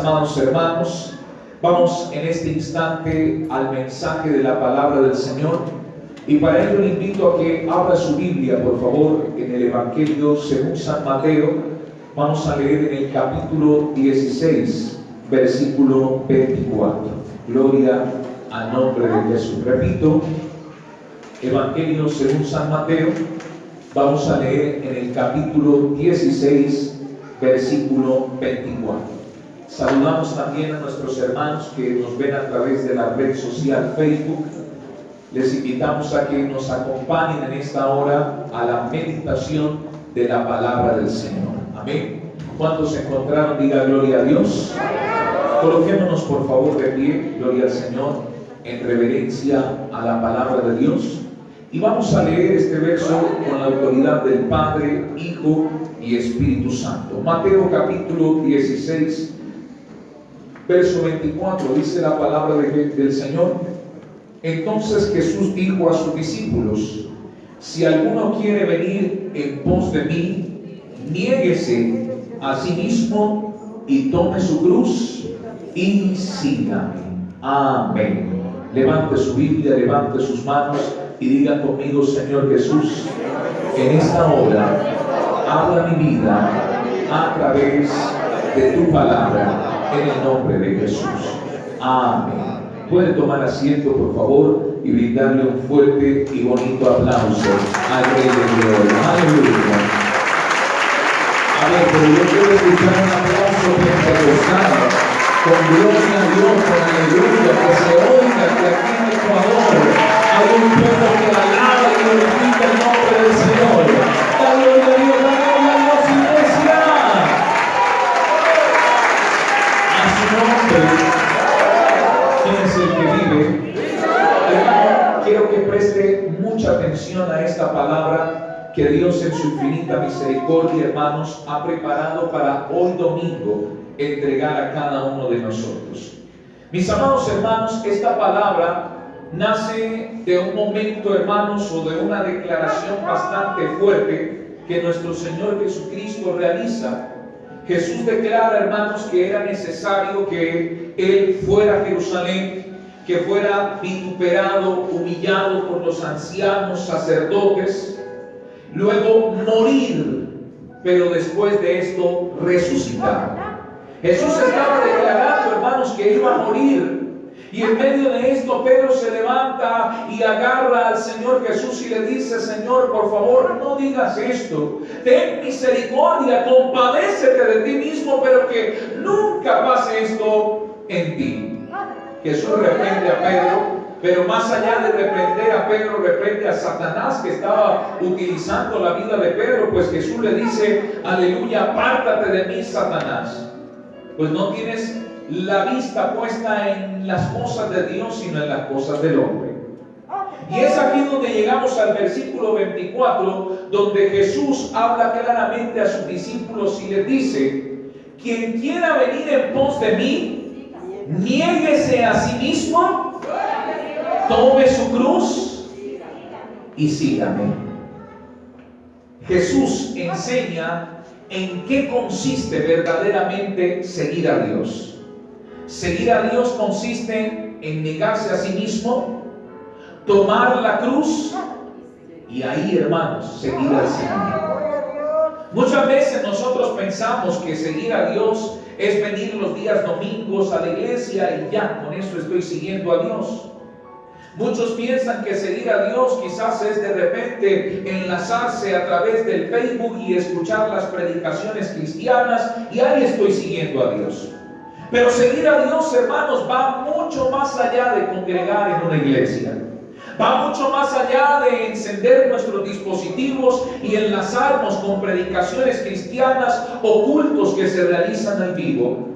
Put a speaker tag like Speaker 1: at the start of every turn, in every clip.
Speaker 1: amados hermanos, vamos en este instante al mensaje de la palabra del Señor, y para ello le invito a que abra su Biblia, por favor, en el Evangelio según San Mateo. Vamos a leer en el capítulo 16, versículo 24. Gloria al nombre de Jesús. Repito, Evangelio según San Mateo, vamos a leer en el capítulo 16, versículo 24. Saludamos también a nuestros hermanos que nos ven a través de la red social Facebook. Les invitamos a que nos acompañen en esta hora a la meditación de la palabra del Señor. Amén. ¿Cuántos se encontraron? Diga gloria a Dios. Coloquémonos por favor de pie, gloria al Señor, en reverencia a la palabra de Dios. Y vamos a leer este verso con la autoridad del Padre, Hijo y Espíritu Santo. Mateo capítulo 16, verso 24, dice la palabra del Señor. Entonces Jesús dijo a sus discípulos: si alguno quiere venir en pos de mí, niéguese a sí mismo y tome su cruz y sígame. Amén. Levante su Biblia, levante sus manos y diga conmigo: Señor Jesús, en esta hora habla mi vida a través de tu palabra, en el nombre de Jesús. Amén. Puede tomar asiento, por favor, y brindarle un fuerte y bonito aplauso al Rey de Gloria. Aleluya. A ver, pero yo quiero escuchar un aplauso pentecostal, con gloria a Dios, con aleluya, que se oiga que aquí en Ecuador hay un pueblo que alaba y glorifica el nombre del Señor. La gloria a Dios, la gloria a Dios, iglesia. A su nombre. ¿Quién es el que vive? Hermano, quiero que preste mucha atención a esta palabra que Dios en su infinita misericordia, hermanos, ha preparado para hoy domingo entregar a cada uno de nosotros. Mis amados hermanos, esta palabra nace de un momento, hermanos, o de una declaración bastante fuerte que nuestro Señor Jesucristo realiza. Jesús declara, hermanos, que era necesario que Él fuera a Jerusalén, que fuera vituperado, humillado por los ancianos sacerdotes, luego morir, pero después de esto resucitar. Jesús estaba declarando, hermanos, que iba a morir. Y en medio de esto Pedro se levanta y agarra al Señor Jesús y le dice: Señor, por favor, no digas esto. Ten misericordia, compadécete de ti mismo, pero que nunca pase esto en ti. Jesús reprende a Pedro, pero más allá de reprender a Pedro, reprende a Satanás que estaba utilizando la vida de Pedro, pues Jesús le dice: aleluya, apártate de mí, Satanás, pues no tienes la vista puesta en las cosas de Dios, sino en las cosas del hombre. Y es aquí donde llegamos al versículo 24, donde Jesús habla claramente a sus discípulos y les dice: quien quiera venir en pos de mí, niéguese a sí mismo, tome su cruz y sígame. Jesús enseña en qué consiste verdaderamente seguir a Dios. Seguir a Dios consiste en negarse a sí mismo, tomar la cruz y ahí, hermanos, seguir al Señor. Muchas veces nosotros pensamos que seguir a Dios es venir los días domingos a la iglesia y ya, con eso estoy siguiendo a Dios. Muchos piensan que seguir a Dios quizás es de repente enlazarse a través del Facebook y escuchar las predicaciones cristianas y ahí estoy siguiendo a Dios. Pero seguir a Dios, hermanos, va mucho más allá de congregar en una iglesia. Va mucho más allá de encender nuestros dispositivos y enlazarnos con predicaciones cristianas o cultos que se realizan en vivo.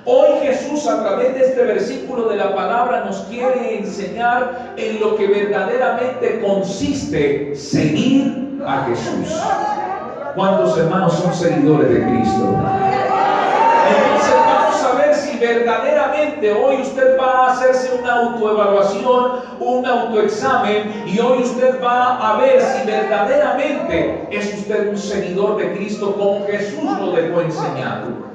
Speaker 1: Hoy Jesús, a través de este versículo de la palabra, nos quiere enseñar en lo que verdaderamente consiste seguir a Jesús. ¿Cuántos hermanos son seguidores de Cristo? Entonces vamos a ver si verdaderamente hoy usted va a hacerse una autoevaluación, un autoexamen, y hoy usted va a ver si verdaderamente es usted un seguidor de Cristo como Jesús lo dejó enseñado,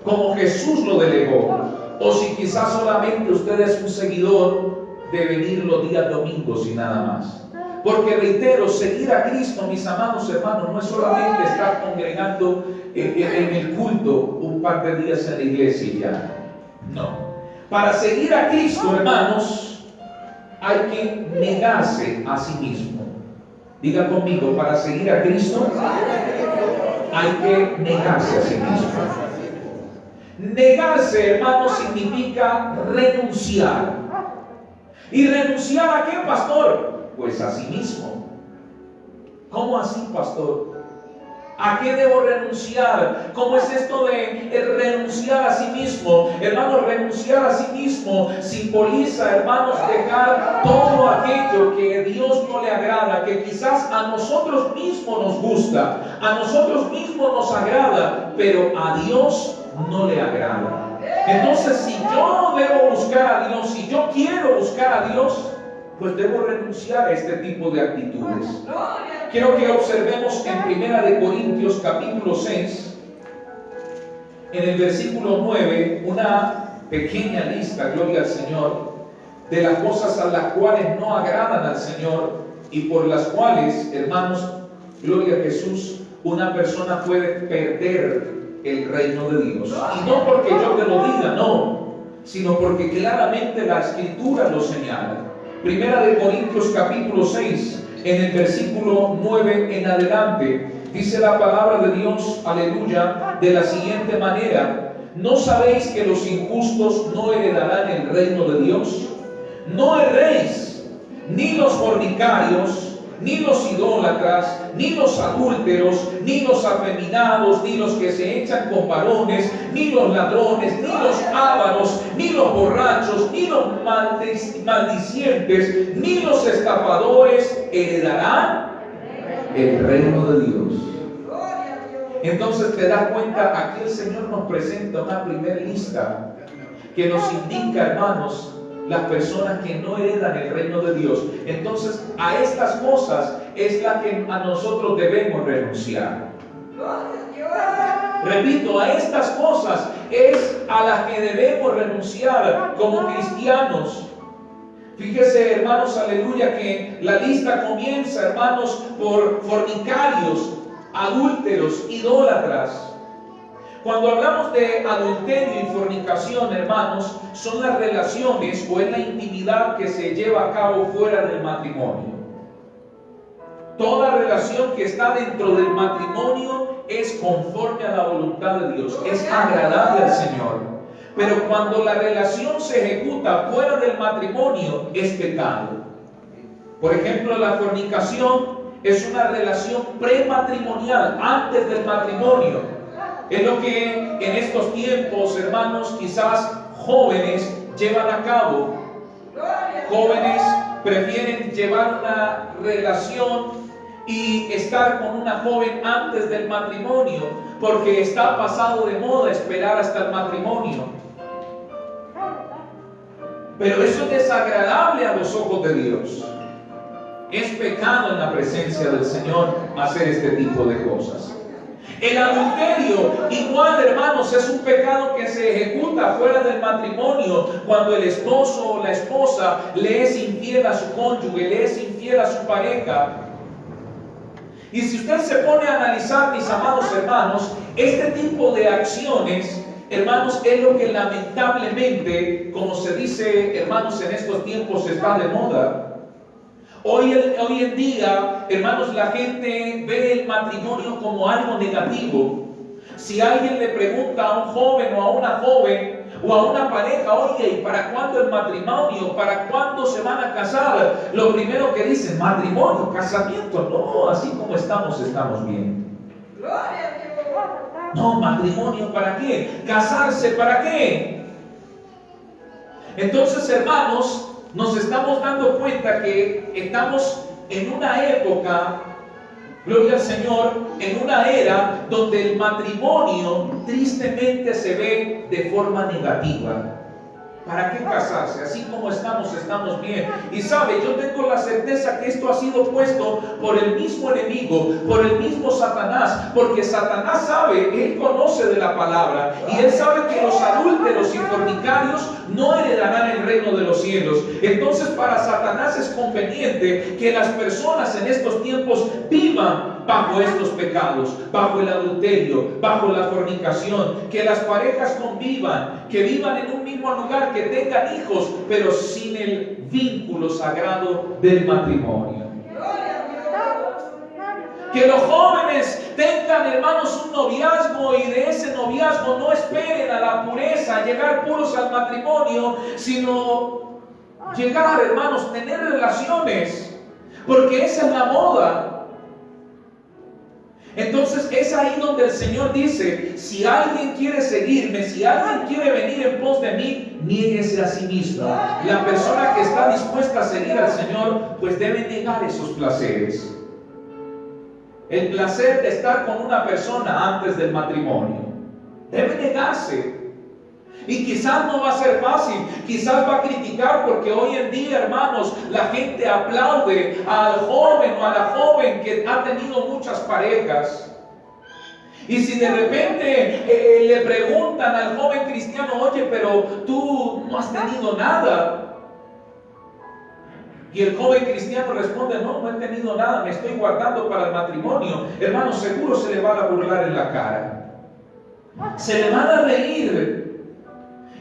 Speaker 1: como Jesús lo delegó, o si quizás solamente usted es un seguidor de venir los días domingos y nada más. Porque reitero, seguir a Cristo, mis amados hermanos, no es solamente estar congregando en el culto un par de días en la iglesia y ya. No. Para seguir a Cristo, hermanos, hay que negarse a sí mismo. Diga conmigo, para seguir a Cristo hay que negarse a sí mismo. Negarse, hermanos, significa renunciar. ¿Y renunciar a qué, pastor? Pues a sí mismo. ¿Cómo así, pastor? ¿A qué debo renunciar? ¿Cómo es esto de renunciar a sí mismo? Hermanos, renunciar a sí mismo simboliza, hermanos, dejar todo aquello que a Dios no le agrada, que quizás a nosotros mismos nos gusta, a nosotros mismos nos agrada, pero a Dios no le agrada. Entonces, si yo debo buscar a Dios, si yo quiero buscar a Dios, pues debo renunciar a este tipo de actitudes. Quiero que observemos en 1 Corintios capítulo 6, en el versículo 9, una pequeña lista, gloria al Señor, de las cosas a las cuales no agradan al Señor y por las cuales, hermanos, gloria a Jesús, una persona puede perder el reino de Dios. Y no porque yo te lo diga, no, sino porque claramente la Escritura lo señala. 1 Corintios capítulo 6, en el versículo 9 en adelante, dice la palabra de Dios, aleluya, de la siguiente manera: ¿no sabéis que los injustos no heredarán el reino de Dios? No erréis, ni los fornicarios, ni los idólatras, ni los adúlteros, ni los afeminados, ni los que se echan con varones, ni los ladrones, ni los ávaros, ni los borrachos, ni los maldicientes, ni los estafadores heredarán el reino de Dios. Entonces te das cuenta, aquí el Señor nos presenta una primera lista que nos indica, hermanos, las personas que no heredan el reino de Dios. Entonces, a estas cosas es la que a nosotros debemos renunciar. Repito, a estas cosas es a las que debemos renunciar como cristianos. Fíjese, hermanos, aleluya, que la lista comienza, hermanos, por fornicarios, adúlteros, idólatras. Cuando hablamos de adulterio y fornicación, hermanos, son las relaciones o es la intimidad que se lleva a cabo fuera del matrimonio. Toda relación que está dentro del matrimonio es conforme a la voluntad de Dios, es agradable al Señor. Pero cuando la relación se ejecuta fuera del matrimonio, es pecado. Por ejemplo, la fornicación es una relación prematrimonial, antes del matrimonio. Es lo que en estos tiempos, hermanos, quizás jóvenes llevan a cabo. Jóvenes prefieren llevar una relación y estar con una joven antes del matrimonio, porque está pasado de moda esperar hasta el matrimonio. Pero eso es desagradable a los ojos de Dios. Es pecado en la presencia del Señor hacer este tipo de cosas. El adulterio, igual, hermanos, es un pecado que se ejecuta fuera del matrimonio, cuando el esposo o la esposa le es infiel a su cónyuge, le es infiel a su pareja. Y si usted se pone a analizar, mis amados hermanos, este tipo de acciones, hermanos, es lo que lamentablemente, como se dice, hermanos, en estos tiempos está de moda. Hoy en día, hermanos, la gente ve el matrimonio como algo negativo. Si alguien le pregunta a un joven o a una joven o a una pareja, oye, ¿y para cuándo el matrimonio? ¿Para cuándo se van a casar? Lo primero que dicen, matrimonio, casamiento. No, así como estamos bien. No, matrimonio, ¿para qué? Casarse, ¿para qué? Entonces, hermanos, nos estamos dando cuenta que estamos en una época, gloria al Señor, en una era donde el matrimonio tristemente se ve de forma negativa. ¿Para qué casarse? Así como estamos bien. Y sabe, yo tengo la certeza que esto ha sido puesto por el mismo enemigo, por el mismo Satanás, porque Satanás sabe, él conoce de la palabra, y él sabe que los adúlteros y fornicarios no heredarán el reino de los cielos. Entonces, para Satanás es conveniente que las personas en estos tiempos vivan bajo estos pecados, bajo el adulterio, bajo la fornicación, que las parejas convivan, que vivan en un mismo lugar, que tengan hijos, pero sin el vínculo sagrado del matrimonio. Que los jóvenes tengan, hermanos, un noviazgo y de ese noviazgo no esperen a la pureza, llegar puros al matrimonio, sino llegar, hermanos, tener relaciones, porque esa es la moda. Entonces es ahí donde el Señor dice, si alguien quiere seguirme, si alguien quiere venir en pos de mí, niéguese a sí mismo. La persona que está dispuesta a seguir al Señor, pues debe negar esos placeres. El placer de estar con una persona antes del matrimonio debe negarse. Y quizás no va a ser fácil, quizás va a criticar, porque hoy en día, hermanos, la gente aplaude al joven o a la joven que ha tenido muchas parejas. Y si de repente le preguntan al joven cristiano, oye, pero tú no has tenido nada. Y el joven cristiano responde, no he tenido nada, me estoy guardando para el matrimonio. Hermano, seguro se le van a burlar en la cara. Se le van a reír.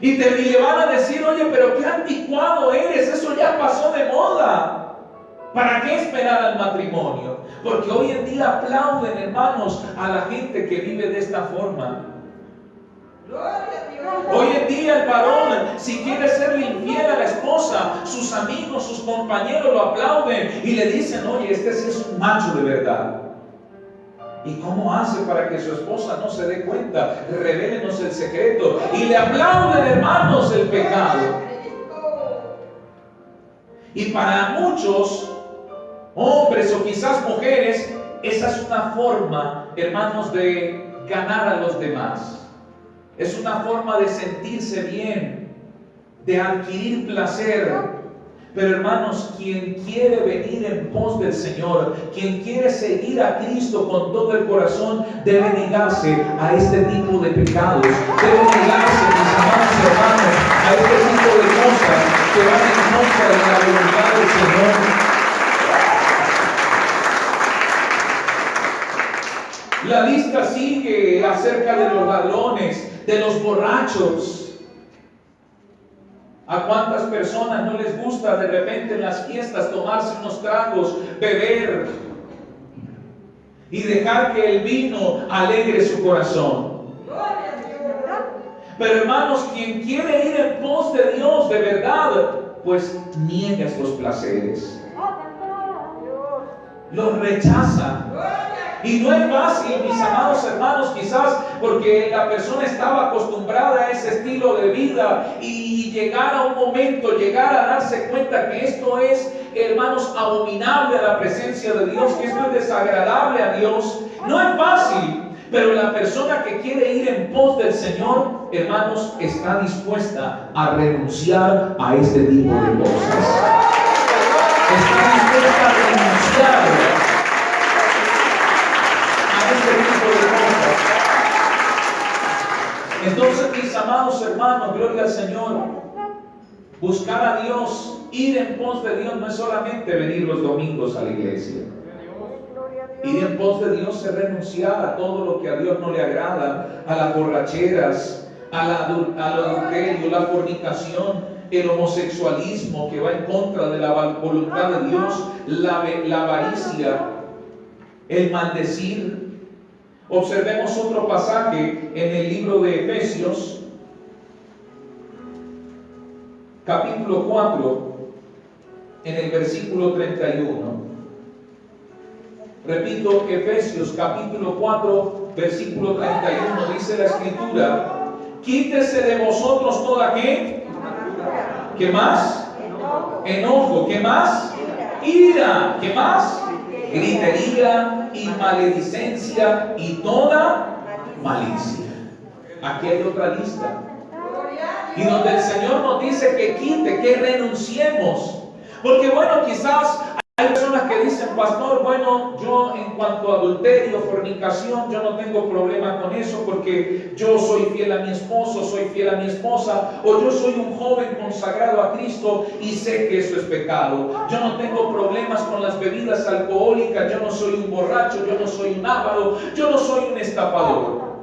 Speaker 1: Y le van a decir, oye, pero qué anticuado eres, eso ya pasó de moda. ¿Para qué esperar al matrimonio? Porque hoy en día aplauden, hermanos, a la gente que vive de esta forma. Hoy en día el varón, si quiere serle infiel a la esposa, sus amigos, sus compañeros lo aplauden y le dicen, oye, este sí es un macho de verdad. ¿Y cómo hace para que su esposa no se dé cuenta? Revélenos el secreto. Y le aplauden, hermanos, el pecado. Y para muchos hombres o quizás mujeres, esa es una forma, hermanos, de ganar a los demás. Es una forma de sentirse bien, de adquirir placer. Pero hermanos, quien quiere venir en pos del Señor, quien quiere seguir a Cristo con todo el corazón, debe negarse a este tipo de pecados, debe negarse, mis amados hermanos, a este tipo de cosas que van en contra de la voluntad del Señor. La lista sigue acerca de los ladrones, de los borrachos. ¿A cuántas personas no les gusta de repente en las fiestas tomarse unos tragos, beber y dejar que el vino alegre su corazón? Pero hermanos, quien quiere ir en pos de Dios de verdad, pues niega estos placeres, los rechaza. Y no es fácil, mis amados hermanos, quizás porque la persona estaba acostumbrada a ese estilo de vida y llegar a un momento, llegar a darse cuenta que esto es, hermanos, abominable a la presencia de Dios, que esto es desagradable a Dios. No es fácil, pero la persona que quiere ir en pos del Señor, hermanos, está dispuesta a renunciar a este tipo de cosas. Está dispuesta a renunciar este tipo de cosas. Entonces, mis amados hermanos, gloria al Señor, buscar a Dios, ir en pos de Dios no es solamente venir los domingos a la iglesia. Ir en pos de Dios es renunciar a todo lo que a Dios no le agrada, a las borracheras, al adulterio, la fornicación, el homosexualismo que va en contra de la voluntad de Dios, la avaricia, el maldecir. Observemos otro pasaje en el libro de Efesios, capítulo 4, en el versículo 31. Repito, Efesios capítulo 4, versículo 31, dice la Escritura: quítese de vosotros toda ¿qué? ¿Qué más? Enojo. ¿Qué más? Ira. ¿Qué más? Gritería y maledicencia y toda malicia. Aquí hay otra lista. Y donde el Señor nos dice que quite, que renunciemos. Porque bueno, quizás hay personas que dicen: pastor, bueno, yo en cuanto a adulterio, fornicación, yo no tengo problema con eso porque yo soy fiel a mi esposo, soy fiel a mi esposa, o yo soy un joven consagrado a Cristo y sé que eso es pecado. Yo no tengo problemas con las bebidas alcohólicas, yo no soy un borracho, yo no soy un avaro, yo no soy un estafador.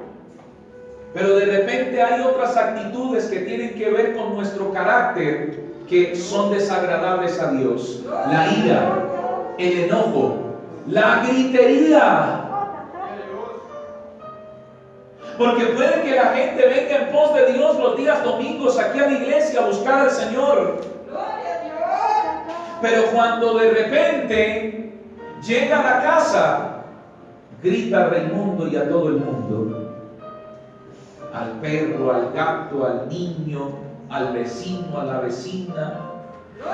Speaker 1: Pero de repente hay otras actitudes que tienen que ver con nuestro carácter, que son desagradables a Dios: la ira, el enojo, la gritería. Porque puede que la gente venga en pos de Dios los días domingos aquí a la iglesia a buscar al Señor, pero cuando de repente llega a la casa, grita a Raimundo y a todo el mundo, al perro, al gato, al niño, al vecino, a la vecina,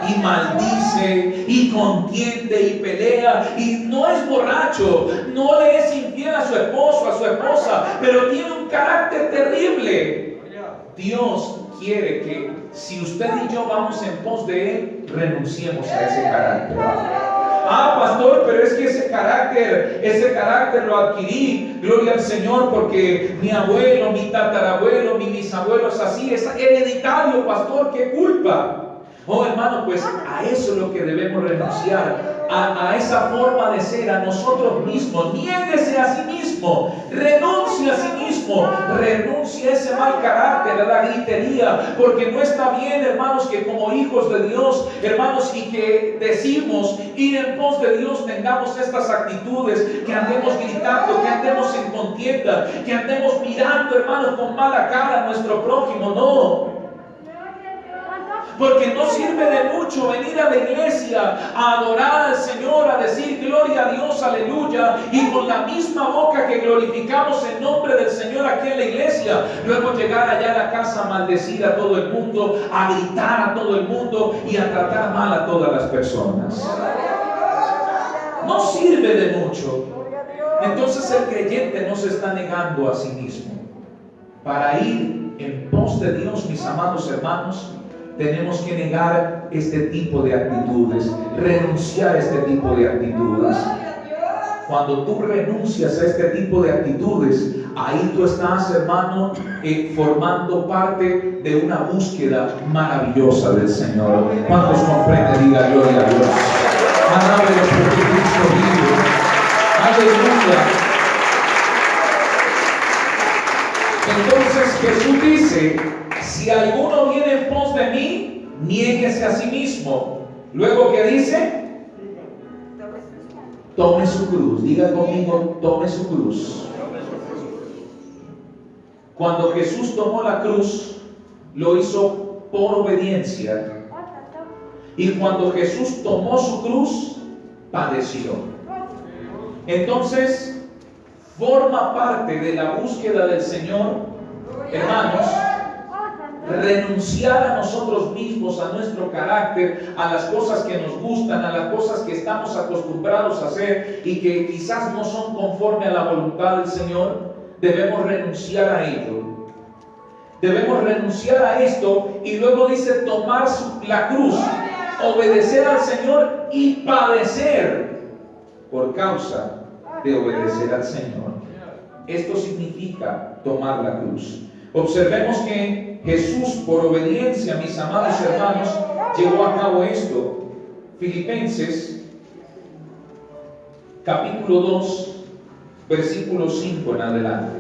Speaker 1: y maldice y contiende y pelea, y no es borracho, no le es infiel a su esposo, a su esposa, pero tiene un carácter terrible. Dios quiere que si usted y yo vamos en pos de Él, renunciemos a ese carácter. Ah, pastor, pero es que ese carácter lo adquirí, gloria al Señor, porque mi abuelo, mi tatarabuelo, mi bisabuelo es así, es hereditario, pastor, ¿qué culpa? Oh, hermano, pues a eso es lo que debemos renunciar, a esa forma de ser, a nosotros mismos. Niéguese a sí mismo, renuncie a sí mismo, renuncie a ese mal carácter, a la gritería, porque no está bien, hermanos, que como hijos de Dios, hermanos, y que decimos ir en pos de Dios, tengamos estas actitudes, que andemos gritando, que andemos en contienda, que andemos mirando, hermanos, con mala cara a nuestro prójimo. No. Porque no sirve de mucho venir a la iglesia a adorar al Señor, a decir gloria a Dios, aleluya, y con la misma boca que glorificamos el nombre del Señor aquí en la iglesia, luego llegar allá a la casa a maldecir a todo el mundo, a gritar a todo el mundo y a tratar mal a todas las personas. No sirve de mucho. Entonces el creyente no se está negando a sí mismo. Para ir en pos de Dios, mis amados hermanos, tenemos que negar este tipo de actitudes, renunciar a este tipo de actitudes. Cuando tú renuncias a este tipo de actitudes, ahí tú estás, hermano, formando parte de una búsqueda maravillosa del Señor. ¿Cuántos comprenden? Diga gloria a Dios. Alábelo porque Cristo vive. Aleluya. Entonces Jesús dice: si alguno viene en pos de mí, niéguese a sí mismo. Luego, ¿qué dice? Tome su cruz. Diga conmigo: tome su cruz. Cuando Jesús tomó la cruz, lo hizo por obediencia. Y cuando Jesús tomó su cruz, padeció. Entonces, forma parte de la búsqueda del Señor, hermanos, renunciar a nosotros mismos, a nuestro carácter, a las cosas que nos gustan, a las cosas que estamos acostumbrados a hacer y que quizás no son conforme a la voluntad del Señor. Debemos renunciar a ello. Debemos renunciar a esto, y luego dice tomar la cruz, obedecer al Señor y padecer por causa de obedecer al Señor. Esto significa tomar la cruz. Observemos que Jesús, por obediencia, mis amados hermanos, llevó a cabo esto. Filipenses capítulo 2, versículo 5 en adelante.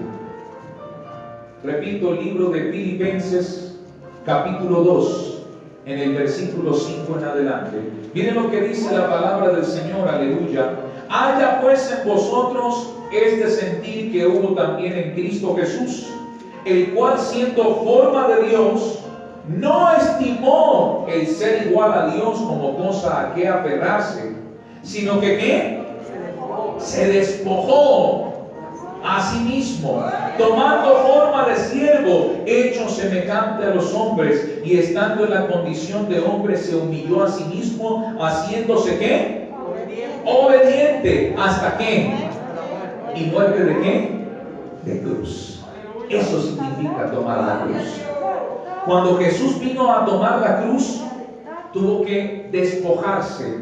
Speaker 1: Repito, el libro de Filipenses capítulo 2, en el versículo 5 en adelante. Miren lo que dice la palabra del Señor, aleluya. Haya pues en vosotros este sentir que hubo también en Cristo Jesús, el cual, siendo forma de Dios, no estimó el ser igual a Dios como cosa a que aferrarse, sino que ¿qué? Se despojó a sí mismo, tomando forma de siervo, hecho semejante a los hombres, y estando en la condición de hombre, se humilló a sí mismo, haciéndose ¿qué? Obediente. ¿Hasta qué? ¿Y muerte de qué? De cruz. Eso significa tomar la cruz. Cuando Jesús vino a tomar la cruz, tuvo que despojarse.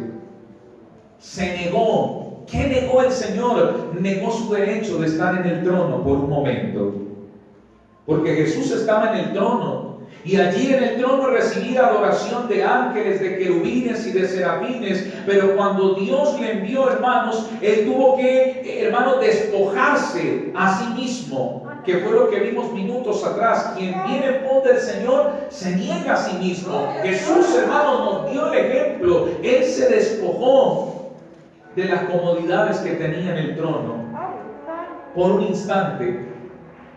Speaker 1: Se negó. ¿Qué negó el Señor? Negó su derecho de estar en el trono por un momento. Porque Jesús estaba en el trono, y allí en el trono recibía adoración de ángeles, de querubines y de serafines. Pero cuando Dios le envió, hermanos, Él tuvo que, hermanos, despojarse a sí mismo, que fue lo que vimos minutos atrás. Quien viene en pos del Señor se niega a sí mismo. Jesús, hermanos, nos dio el ejemplo. Él se despojó de las comodidades que tenía en el trono por un instante.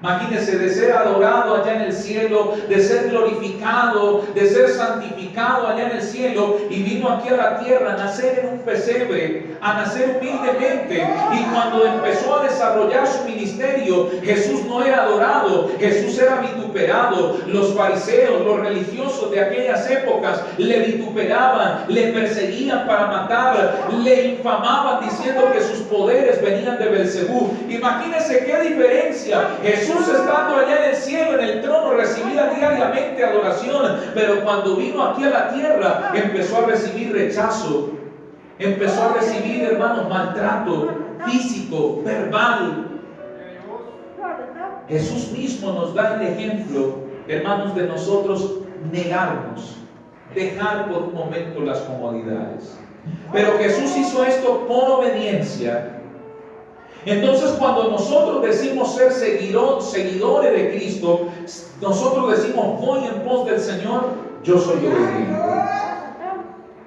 Speaker 1: Imagínense, de ser adorado allá en el cielo, de ser glorificado, de ser santificado allá en el cielo, y vino aquí a la tierra a nacer en un pesebre, a nacer humildemente. Y cuando empezó a desarrollar su ministerio, Jesús no era adorado, Jesús era vituperado. Los fariseos, los religiosos de aquellas épocas le vituperaban, le perseguían para matar, le infamaban diciendo que sus poderes venían de Belcebú. Imagínense qué diferencia. Jesús, estando allá en el cielo, en el trono, recibía diariamente adoración, pero cuando vino aquí a la tierra, empezó a recibir rechazo, empezó a recibir, hermanos, maltrato físico, verbal. Jesús mismo nos da el ejemplo, hermanos, de nosotros negarnos, dejar por un momento las comodidades. Pero Jesús hizo esto por obediencia. Entonces, cuando nosotros decimos ser seguidores de Cristo, nosotros decimos voy en pos del Señor, yo soy obediente.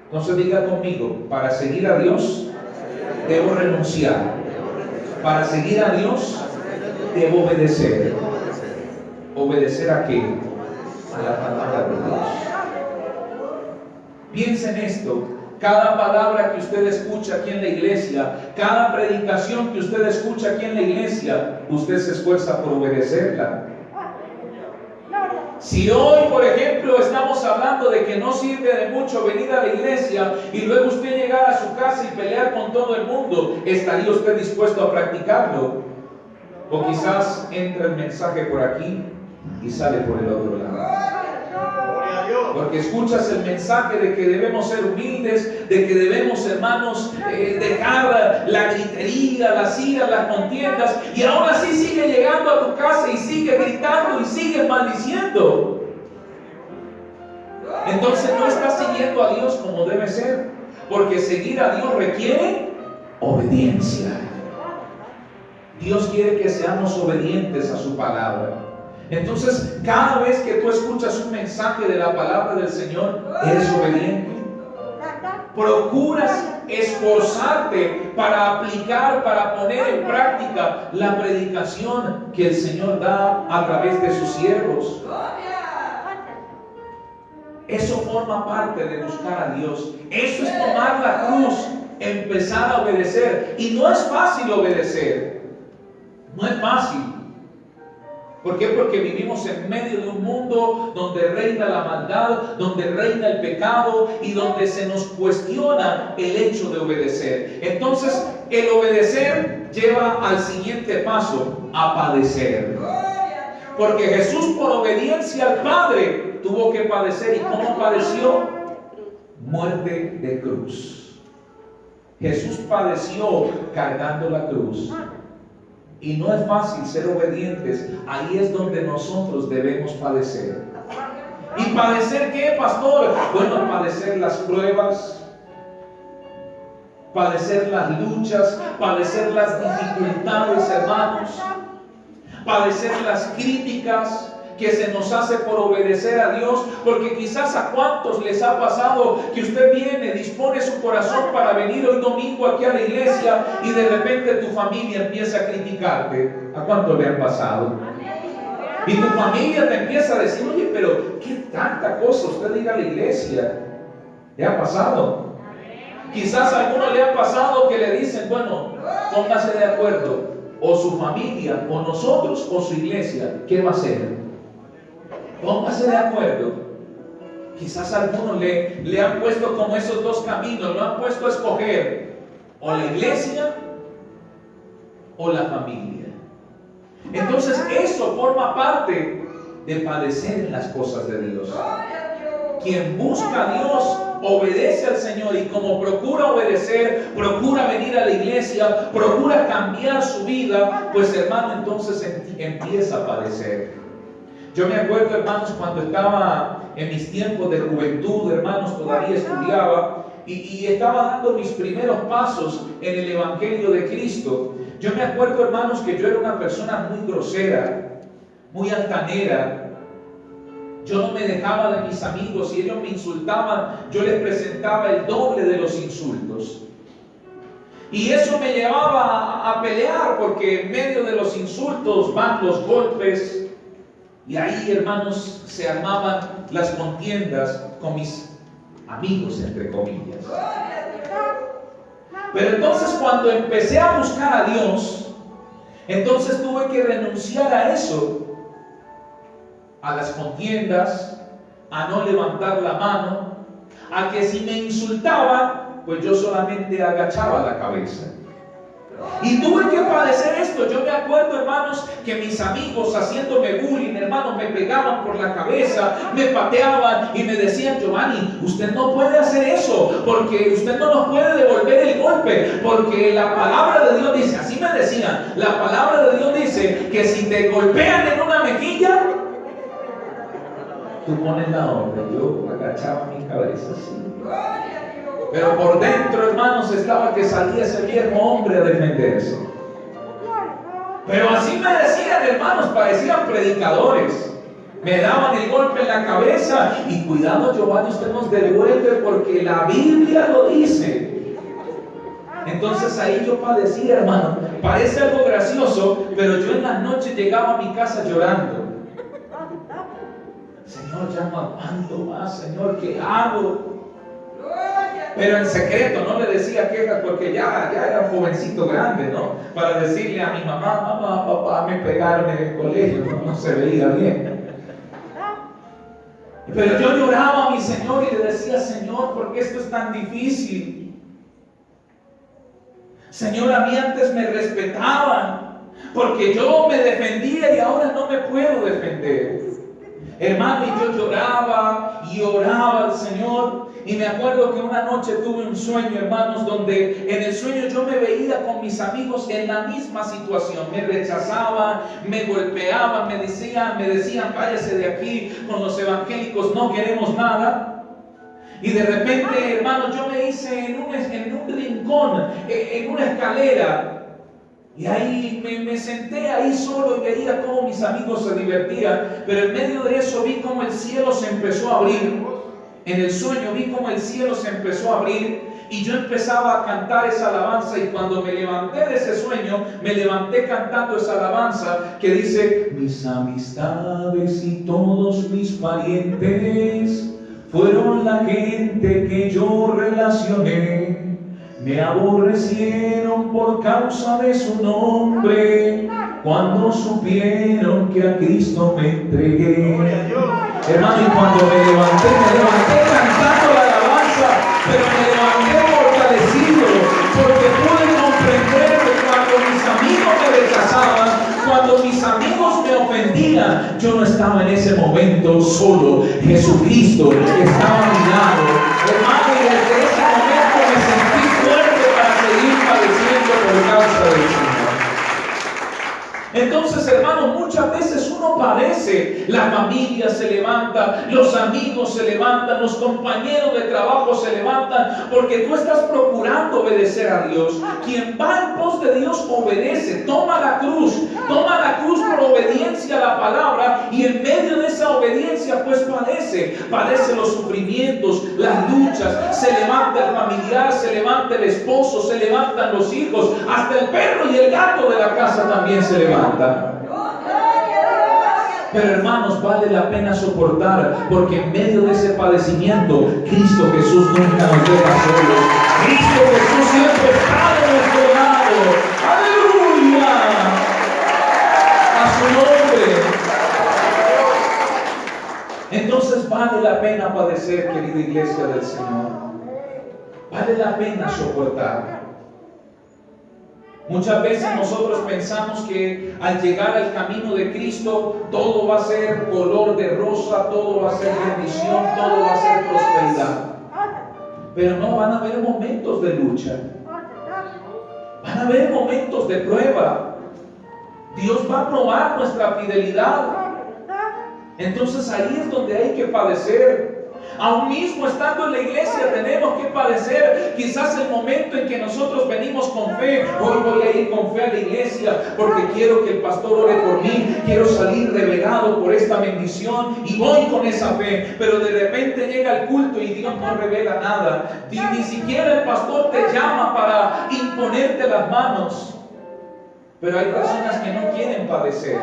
Speaker 1: Entonces diga conmigo: para seguir a Dios debo renunciar. Para seguir a Dios debo obedecer. ¿Obedecer a qué? A la palabra de Dios. Piensa en esto. Cada palabra que usted escucha aquí en la iglesia, cada predicación que usted escucha aquí en la iglesia, usted se esfuerza por obedecerla. Si hoy, por ejemplo, estamos hablando de que no sirve de mucho venir a la iglesia y luego usted llegar a su casa y pelear con todo el mundo, ¿estaría usted dispuesto a practicarlo? O quizás entra el mensaje por aquí y sale por el otro lado. Porque escuchas el mensaje de que debemos ser humildes, de que debemos, hermanos, dejar la gritería, las iras, las contiendas, y aún así sigue llegando a tu casa y sigue gritando y sigue maldiciendo. Entonces no estás siguiendo a Dios como debe ser, porque seguir a Dios requiere obediencia. Dios quiere que seamos obedientes a su palabra. Entonces, cada vez que tú escuchas un mensaje de la palabra del Señor, eres obediente. Procuras esforzarte para aplicar, para poner en práctica la predicación que el Señor da a través de sus siervos. Eso forma parte de buscar a Dios. Eso es tomar la cruz, empezar a obedecer. Y no es fácil obedecer. No es fácil. ¿Por qué? Porque vivimos en medio de un mundo donde reina la maldad, donde reina el pecado y donde se nos cuestiona el hecho de obedecer. Entonces, el obedecer lleva al siguiente paso, a padecer. Porque Jesús, por obediencia al Padre, tuvo que padecer. ¿Y cómo padeció? Muerte de cruz. Jesús padeció cargando la cruz. Y no es fácil ser obedientes. Ahí es donde nosotros debemos padecer. ¿Y padecer qué, pastor? Bueno, padecer las pruebas, padecer las luchas, padecer las dificultades, hermanos, padecer las críticas que se nos hace por obedecer a Dios, porque quizás a cuántos les ha pasado que usted viene, dispone su corazón para venir hoy domingo aquí a la iglesia y de repente tu familia empieza a criticarte. ¿A cuántos le han pasado? Y tu familia te empieza a decir, oye, pero qué tanta cosa usted diga a la iglesia. ¿Le ha pasado? Quizás a alguno le ha pasado que le dicen, bueno, póngase de acuerdo, o su familia, o nosotros, o su iglesia, ¿qué va a hacer? Póngase de acuerdo. Quizás a algunos le han puesto como esos dos caminos, lo han puesto a escoger, o la iglesia o la familia. Entonces eso forma parte de padecer en las cosas de Dios. Quien busca a Dios obedece al Señor, y como procura obedecer, procura venir a la iglesia, procura cambiar su vida, pues hermano, entonces empieza a padecer. Yo me acuerdo, hermanos, cuando estaba en mis tiempos de juventud, hermanos, todavía estudiaba y estaba dando mis primeros pasos en el Evangelio de Cristo. Yo me acuerdo, hermanos, que yo era una persona muy grosera, muy altanera. Yo no me dejaba de mis amigos. Si ellos me insultaban, yo les presentaba el doble de los insultos. Y eso me llevaba a pelear, porque en medio de los insultos van los golpes. Y ahí, hermanos, se armaban las contiendas con mis amigos, entre comillas. Pero entonces, cuando empecé a buscar a Dios, entonces tuve que renunciar a eso, a las contiendas, a no levantar la mano, a que si me insultaban, pues yo solamente agachaba la cabeza. Y tuve que padecer esto. Yo me acuerdo, hermanos, que mis amigos haciéndome bullying, hermanos, me pegaban por la cabeza, me pateaban y me decían, Giovanni, usted no puede hacer eso, porque usted no nos puede devolver el golpe, porque la palabra de Dios dice, así me decían, la palabra de Dios dice que si te golpean en una mejilla, tú pones la otra. Yo agachaba mi cabeza así. Pero por dentro, hermanos, estaba que salía ese viejo hombre a defenderse. Pero así me decían, hermanos, parecían predicadores. Me daban el golpe en la cabeza y cuidado, Giovanni, usted nos devuelve porque la Biblia lo dice. Entonces ahí yo padecía, hermano. Parece algo gracioso, pero yo en las noches llegaba a mi casa llorando. Señor, ya no aguanto más, Señor, ¿qué hago? Pero en secreto, no le decía quejas porque ya era un jovencito grande, ¿no? Para decirle a mi mamá, mamá, papá, me pegaron en el colegio, no se veía bien. Pero yo lloraba a mi Señor y le decía, Señor, ¿por qué esto es tan difícil? Señor, a mí antes me respetaban porque yo me defendía y ahora no me puedo defender. Hermano, y yo lloraba y oraba al Señor. Y me acuerdo que una noche tuve un sueño, hermanos, donde en el sueño yo me veía con mis amigos en la misma situación. Me rechazaban, me golpeaban, me decían, váyase de aquí con los evangélicos, no queremos nada. Y de repente, hermanos, yo me hice en un rincón, en una escalera. Y ahí me senté ahí solo y veía cómo mis amigos se divertían. Pero en medio de eso vi cómo el cielo se empezó a abrir. En el sueño vi cómo el cielo se empezó a abrir y yo empezaba a cantar esa alabanza. Y cuando me levanté de ese sueño, me levanté cantando esa alabanza que dice: mis amistades y todos mis parientes fueron la gente que yo relacioné. Me aborrecieron por causa de su nombre, cuando supieron que a Cristo me entregué. Hermano, y cuando me levanté cantando la alabanza, pero me levanté fortalecido, porque pude comprender que cuando mis amigos me rechazaban, cuando mis amigos me ofendían, yo no estaba en ese momento solo. Jesucristo estaba a mi lado. Hermano, y desde ese momento me sentí fuerte para seguir padeciendo por causa del Señor. Entonces, hermanos, muchas veces uno padece, la familia se levanta, los amigos se levantan, los compañeros de trabajo se levantan, porque tú estás procurando obedecer a Dios. Quien va en pos de Dios obedece, toma la cruz por obediencia a la palabra, y en medio de esa obediencia pues padece los sufrimientos, las luchas, se levanta el familiar, se levanta el esposo, se levantan los hijos, hasta el perro y el gato de la casa también se levantan. Pero hermanos, vale la pena soportar, porque en medio de ese padecimiento, Cristo Jesús nunca nos deja solos. Cristo Jesús siempre está de nuestro lado. ¡Aleluya! A su nombre. Entonces vale la pena padecer, querida iglesia del Señor. Vale la pena soportar. Muchas veces nosotros pensamos que al llegar al camino de Cristo todo va a ser color de rosa, todo va a ser bendición, todo va a ser prosperidad. Pero no, van a haber momentos de lucha, van a haber momentos de prueba. Dios va a probar nuestra fidelidad. Entonces ahí es donde hay que padecer. Aún mismo estando en la iglesia tenemos que padecer. Quizás el momento en que nosotros venimos con fe, hoy voy a ir con fe a la iglesia porque quiero que el pastor ore por mí, quiero salir revelado por esta bendición y voy con esa fe. Pero de repente llega el culto y Dios no revela nada. Ni siquiera el pastor te llama para imponerte las manos. Pero hay personas que no quieren padecer.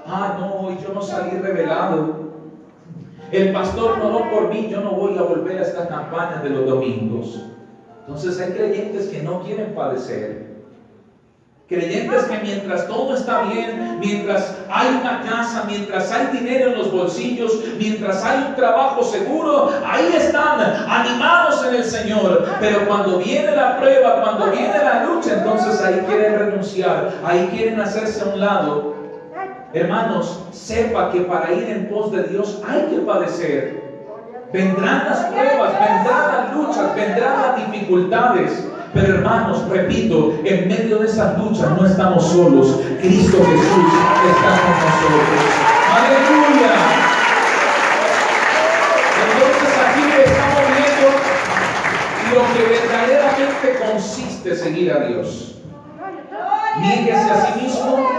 Speaker 1: No, yo no salí revelado. El pastor no oró por mí, yo no voy a volver a estas campañas de los domingos. Entonces hay creyentes que no quieren padecer. Creyentes que mientras todo está bien, mientras hay una casa, mientras hay dinero en los bolsillos, mientras hay un trabajo seguro, ahí están animados en el Señor. Pero cuando viene la prueba, cuando viene la lucha, entonces ahí quieren renunciar, ahí quieren hacerse a un lado. Hermanos, sepa que para ir en pos de Dios hay que padecer. Vendrán las pruebas, vendrán las luchas, vendrán las dificultades. Pero hermanos, repito, en medio de esas luchas no estamos solos. Cristo Jesús está con nosotros. ¡Aleluya! Entonces aquí estamos viendo lo que verdaderamente consiste seguir a Dios. Niéguese a sí mismo,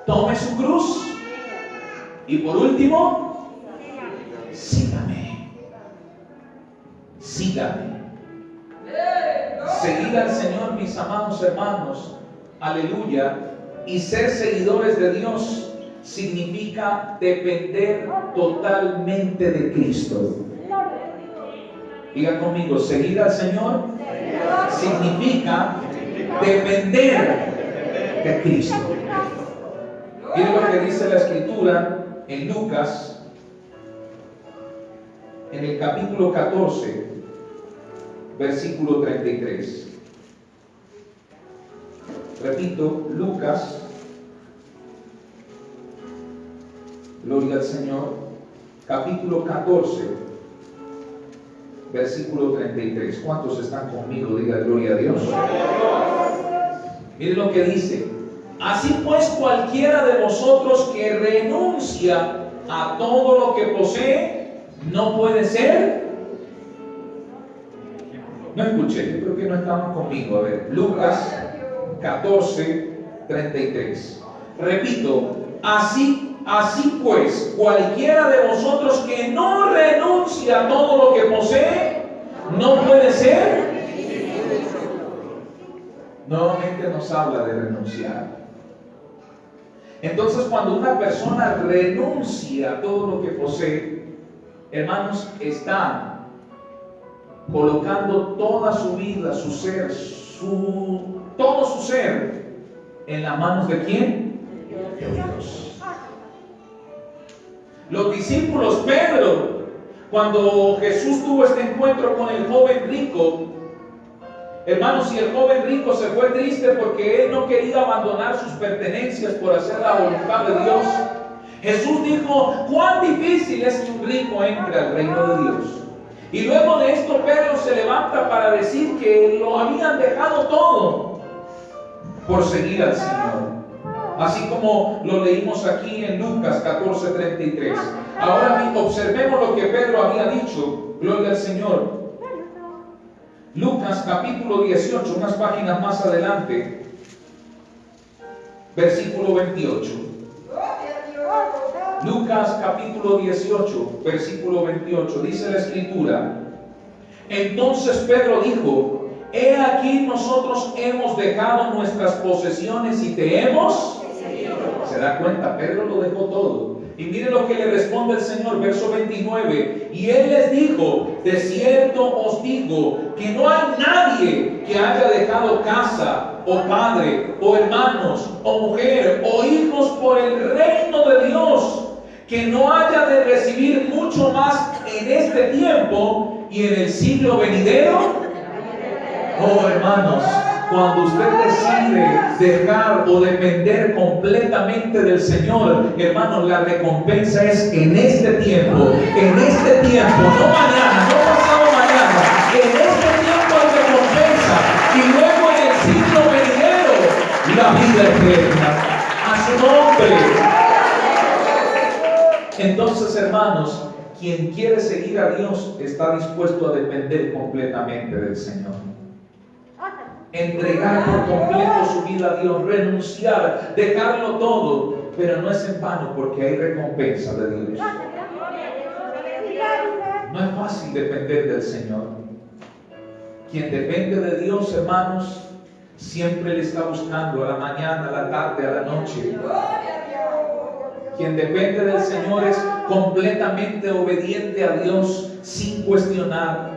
Speaker 1: tome su cruz y por último, sígame. Sígame. Seguir al Señor, mis amados hermanos, aleluya, y ser seguidores de Dios significa depender totalmente de Cristo. Diga conmigo, seguir al Señor significa depender de Cristo. Miren lo que dice la Escritura en Lucas, en el capítulo 14, versículo 33. Repito, Lucas gloria al Señor, capítulo 14, versículo 33. ¿Cuántos están conmigo? Diga gloria a Dios. Miren lo que dice: así pues, cualquiera de vosotros que renuncia a todo lo que posee, no puede ser. No escuché, yo creo que no estaban conmigo. A ver, Lucas 14, 33. Repito, así pues, cualquiera de vosotros que no renuncia a todo lo que posee, no puede ser. Nuevamente nos habla de renunciar. Entonces, cuando una persona renuncia a todo lo que posee, hermanos, está colocando toda su vida, su ser, todo su ser en las manos de ¿quién? De Dios. Los discípulos, Pedro, cuando Jesús tuvo este encuentro con el joven rico, hermanos, y el joven rico se fue triste porque él no quería abandonar sus pertenencias por hacer la voluntad de Dios. Jesús dijo: cuán difícil es que un rico entre al reino de Dios. Y luego de esto Pedro se levanta para decir que lo habían dejado todo por seguir al Señor. Así como lo leímos aquí en Lucas 14:33. Ahora bien, observemos lo que Pedro había dicho. Gloria al Señor. Lucas capítulo 18, unas páginas más adelante, versículo 28. Lucas capítulo 18, versículo 28, dice la Escritura: entonces Pedro dijo: he aquí nosotros hemos dejado nuestras posesiones y te hemos. ¿Se da cuenta? Pedro lo dejó todo. Y mire lo que le responde el Señor, verso 29. Y él les dijo: de cierto os digo que no hay nadie que haya dejado casa, o padre, o hermanos, o mujer, o hijos por el reino de Dios, que no haya de recibir mucho más en este tiempo y en el siglo venidero. Oh, hermanos, cuando usted decide dejar o depender completamente del Señor, hermanos, la recompensa es en este tiempo, no mañana, no pasado mañana. En este tiempo hay recompensa, y luego en el siglo venidero la vida eterna. A su nombre. Entonces, hermanos, quien quiere seguir a Dios está dispuesto a depender completamente del Señor. Entregar por completo su vida a Dios, renunciar, dejarlo todo, pero no es en vano, porque hay recompensa de Dios. No es fácil depender del Señor. Quien depende de Dios, hermanos, siempre le está buscando a la mañana, a la tarde, a la noche. Quien depende del Señor es completamente obediente a Dios sin cuestionar.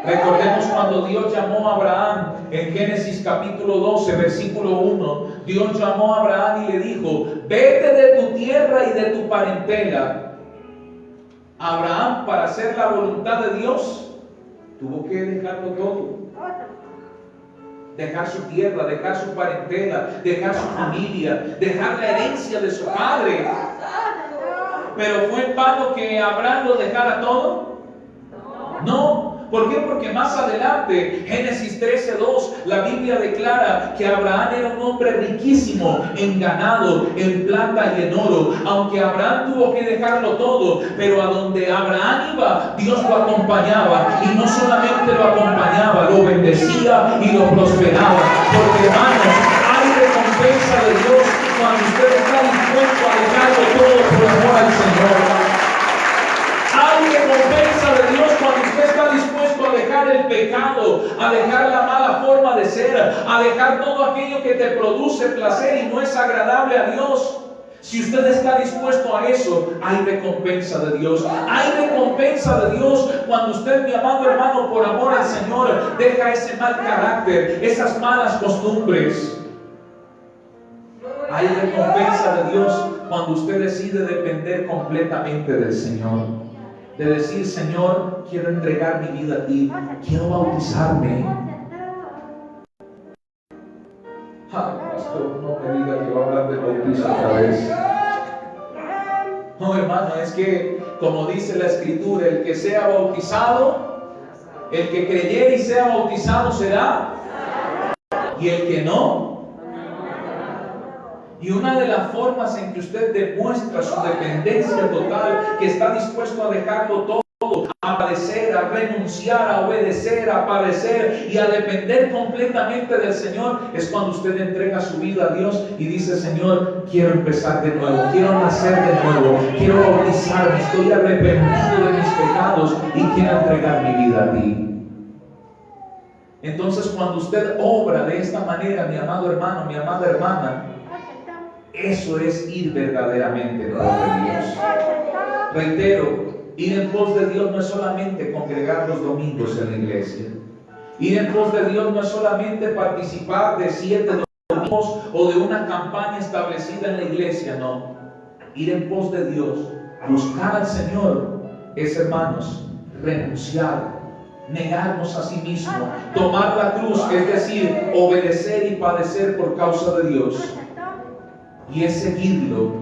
Speaker 1: Recordemos cuando Dios llamó a Abraham en Génesis capítulo 12, versículo 1. Dios llamó a Abraham y le dijo: vete de tu tierra y de tu parentela. Abraham, para hacer la voluntad de Dios, tuvo que dejarlo todo. Dejar su tierra, dejar su parentela, dejar su familia, dejar la herencia de su padre. ¿Pero fue en vano que Abraham lo dejara todo? No. ¿Por qué? Porque más adelante, Génesis 13:2, la Biblia declara que Abraham era un hombre riquísimo en ganado, en plata y en oro. Aunque Abraham tuvo que dejarlo todo, pero a donde Abraham iba, Dios lo acompañaba. Y no solamente lo acompañaba, lo bendecía y lo prosperaba. Porque, hermanos, hay recompensa de Dios cuando usted está dispuesto a dejarlo todo por amor al Señor. Hay recompensa de Dios cuando usted está dispuesto a dejar el pecado, a dejar la mala forma de ser, a dejar todo aquello que te produce placer y no es agradable a Dios. Si usted está dispuesto a eso, hay recompensa de Dios. Hay recompensa de Dios cuando usted, mi amado hermano, por amor al Señor, deja ese mal carácter, esas malas costumbres. Hay recompensa de Dios cuando usted decide depender completamente del Señor. De decir: Señor, quiero entregar mi vida a ti, quiero bautizarme. Pastor, no me diga que va a hablar del bautismo otra vez. No, hermano, es que, como dice la Escritura, el que sea bautizado, el que creyere y sea bautizado será, y el que no. Y una de las formas en que usted demuestra su dependencia total, que está dispuesto a dejarlo todo, a padecer, a renunciar, a obedecer, a padecer y a depender completamente del Señor, es cuando usted entrega su vida a Dios y dice: Señor, quiero empezar de nuevo, quiero nacer de nuevo, quiero bautizarme, estoy arrepentido de mis pecados y quiero entregar mi vida a ti. Entonces, cuando usted obra de esta manera, mi amado hermano, mi amada hermana, eso es ir verdaderamente en pos de Dios. Reitero, ir en pos de Dios no es solamente congregar los domingos en la iglesia. Ir en pos de Dios no es solamente participar de 7 domingos o de una campaña establecida en la iglesia, no. Ir en pos de Dios, buscar al Señor, es, hermanos, renunciar, negarnos a sí mismo, tomar la cruz, es decir, obedecer y padecer por causa de Dios. Y es seguirlo,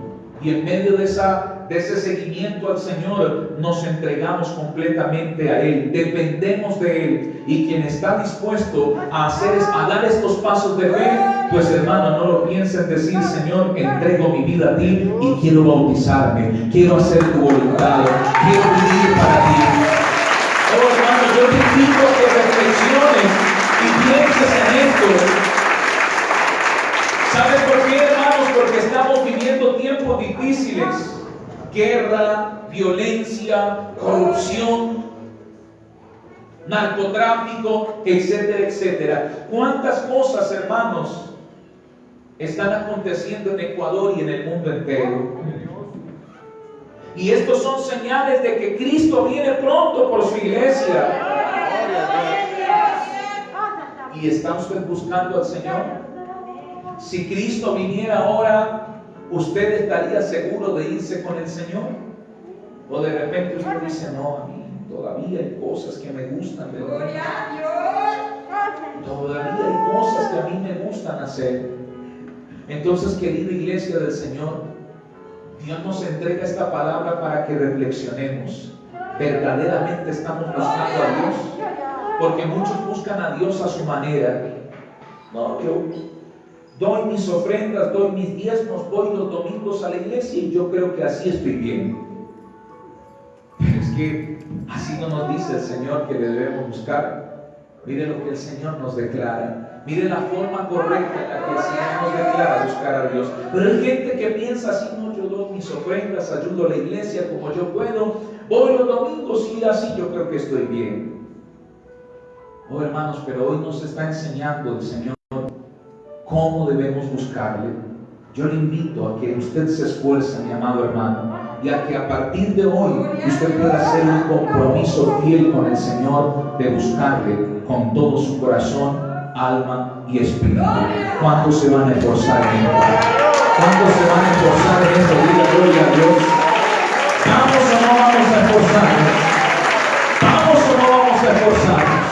Speaker 1: y en medio de ese seguimiento al Señor nos entregamos completamente a Él, dependemos de Él, y quien está dispuesto a dar estos pasos de fe, pues hermano, no lo piense en decir: Señor, entrego mi vida a ti y quiero bautizarme, quiero hacer tu voluntad, quiero vivir para ti. Oh hermano, yo te invito a que reflexiones y pienses en esto. ¿Sabes por qué, hermanos? Porque estamos viviendo tiempos difíciles. Guerra, violencia, corrupción, narcotráfico, etcétera, etcétera. ¿Cuántas cosas, hermanos, están aconteciendo en Ecuador y en el mundo entero? Y estos son señales de que Cristo viene pronto por su iglesia. ¿Y está usted buscando al Señor? Si Cristo viniera ahora, ¿usted estaría seguro de irse con el Señor? O de repente usted dice: no, a mí todavía hay cosas que me gustan de Dios. Todavía hay cosas que a mí me gustan hacer. Entonces, querida iglesia del Señor, Dios nos entrega esta palabra para que reflexionemos. ¿Verdaderamente estamos buscando a Dios? Porque muchos buscan a Dios a su manera. No, yo doy mis ofrendas, doy mis diezmos, voy los domingos a la iglesia y yo creo que así estoy bien. Pero es que así no nos dice el Señor que debemos buscar. Mire lo que el Señor nos declara. Mire la forma correcta en la que el Señor nos declara buscar a Dios. Pero hay gente que piensa así: no, yo doy mis ofrendas, ayudo a la iglesia como yo puedo, voy los domingos y así yo creo que estoy bien. Oh hermanos, pero hoy nos está enseñando el Señor cómo debemos buscarle. Yo le invito a que usted se esfuerce, mi amado hermano, y a que a partir de hoy usted pueda hacer un compromiso fiel con el Señor de buscarle con todo su corazón, alma y espíritu. ¿Cuántos se van a esforzar en esto? ¿Cuántos se van a esforzar en esto? Diga gloria a Dios. ¿Vamos o no vamos a esforzarnos? ¿Vamos o no vamos a esforzarnos?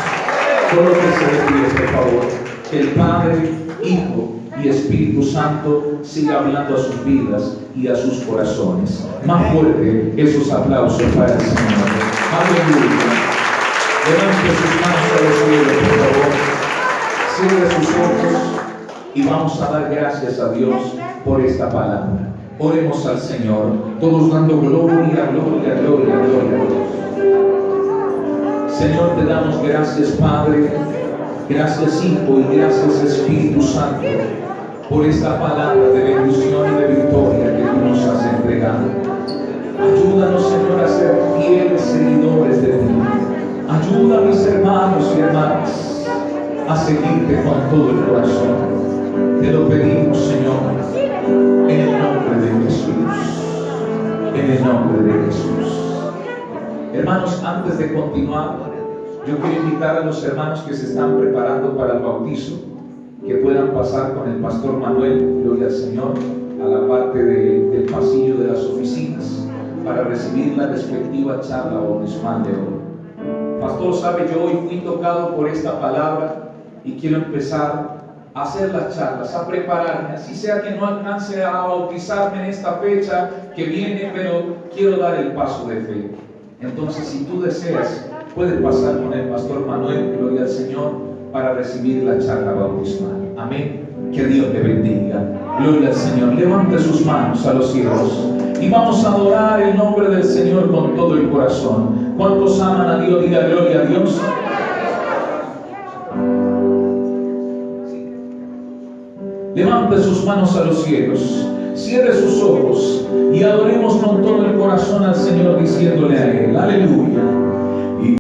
Speaker 1: Todo lo que se le pide, por favor, que el Padre, Hijo y Espíritu Santo siga hablando a sus vidas y a sus corazones. Más fuerte esos aplausos para el Señor. Aleluya. Levante sus manos a los cielos, por favor. Cierre sus ojos y vamos a dar gracias a Dios por esta palabra. Oremos al Señor, todos dando gloria, gloria, gloria, gloria a Dios. Señor, te damos gracias, Padre. Gracias, Hijo, y gracias, Espíritu Santo, por esta palabra de bendición y de victoria que tú nos has entregado. Ayúdanos, Señor, a ser fieles seguidores de ti. Ayuda a mis hermanos y hermanas a seguirte con todo el corazón. Te lo pedimos, Señor, en el nombre de Jesús. En el nombre de Jesús. Hermanos, antes de continuar, yo quiero invitar a los hermanos que se están preparando para el bautizo que puedan pasar con el pastor Manuel, gloria al Señor, a la parte del pasillo de las oficinas para recibir la respectiva charla bautismal de hoy. Pastor, sabe, yo hoy fui tocado por esta palabra y quiero empezar a hacer las charlas, a prepararme, así sea que no alcance a bautizarme en esta fecha que viene, pero quiero dar el paso de fe. Entonces, si tú deseas, puedes pasar con el pastor Manuel, gloria al Señor, para recibir la charla bautismal. Amén. Que Dios te bendiga. Gloria al Señor. Levante sus manos a los cielos y vamos a adorar el nombre del Señor con todo el corazón. ¿Cuántos aman a Dios? Diga gloria a Dios. Levante sus manos a los cielos, cierre sus ojos y adoremos con todo el corazón al Señor diciéndole a Él, aleluya.